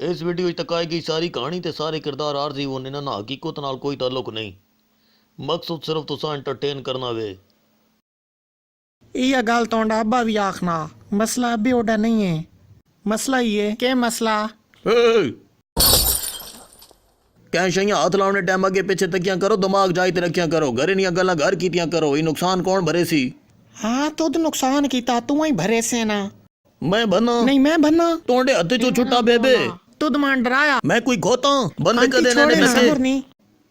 ਇਸ ਵੀਡੀਓ ਵਿੱਚ ਦਿਖਾਈ ਗਈ ਸਾਰੀ ਕਹਾਣੀ ਤੇ ਸਾਰੇ ਕਿਰਦਾਰ ਆਰਜ਼ੀ ਹੋਣ ਇਹਨਾਂ ਨਾਲ ਹਕੀਕਤ ਨਾਲ ਕੋਈ ਤਾਲੁਕ ਨਹੀਂ। ਮਕਸਦ ਸਿਰਫ ਤੁਸਾਂ ਐਂਟਰਟੇਨ करना वे। यह गल तोंडा अब्बा भी आखना मसला अभी ओडा नहीं है। मसला ये के मसला क्या शइयां हाथ लाने टाइम अगे पीछे तकियां करो, दिमाग जाई ते रखियां करो, घरे नियां गल्लां घर कीतियां करो। ये नुकसान कौन भरे सी? हाँ तुद नुकसान किता तू ही भरे से ना। मैं बना नहीं मैं भन्ना तोंडे हत्थे चो छुट्टा बेबे। तुद मान डराया मैं कोई खोता बंद आंटी कर देने छोड़े ने ना नके। नहीं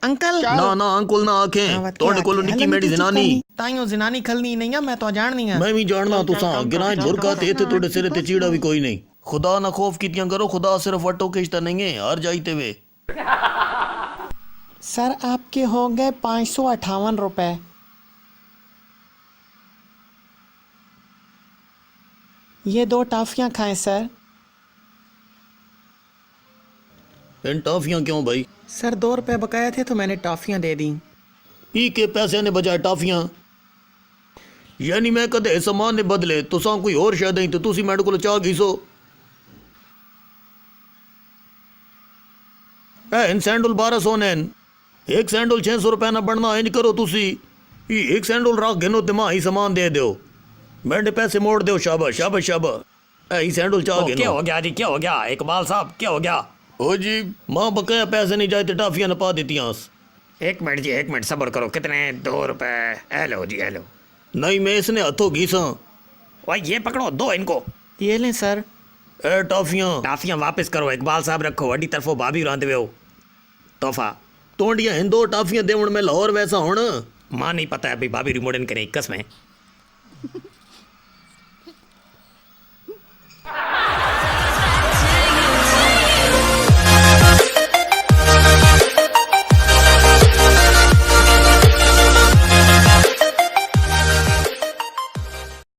अंकल ना ना अंकुल ना आखें तोंडे कोलो निक्की मेरी जनानी। ताइयों जनानी खलनी नहीं है मैं तो जाननी है। मैं भी जानना तुसां गिरां बुरका ते इत्थे तोड़े सिरे ते चीड़ा भी कोई नहीं। खुदा ना खौफ कीतियां करो, खुदा सिर्फ वटो किश्ता नहीं है हर जाईते वे। सर आपके हो गए 558 रुपए। ये 2 टॉफियां खाएं सर। इन टॉफियां क्यों भाई? सर 2 रुपए बकाया थे तो मैंने टॉफियां दे दी। ई के पैसे ने बजाय टॉफियां? यानी मैं कदे समान ने बदले तुसां कोई और शय दें तो तुसी मेरे को चाह घीसो। इन सैंडल 1200 ने एक सैंडल 600 रुपए ना बनना। इंज करो तुसी ई एक सैंडल रख गिनो ते मां ही सामान दे दो, मेरे पैसे मोड़ दो। शाबाश शाबाश शाबाश। ई सैंडल चाह गिनो। क्या हो गया जी, क्या हो गया इकबाल साहब, क्या हो गया? ओ जी मां बकाया पैसे नहीं जाए तो टॉफियां न पा देती। एक मिनट जी, एक मिनट सब्र करो। कितने? 2 रुपए। हेलो जी हेलो। नहीं मैं इसने हथों घीसा। भाई ये पकड़ो, दो इनको। ये लें सर। ए टॉफियां टाफियाँ वापस करो। इकबाल साहब रखो, वड्डी तरफों भाभी रांधवे हो तोहफा। तोंडियां हिंदो टॉफियां देवण में लाहौर वैसा होना। मां नहीं पता है अभी भाभी रिमोडन करें कसमें।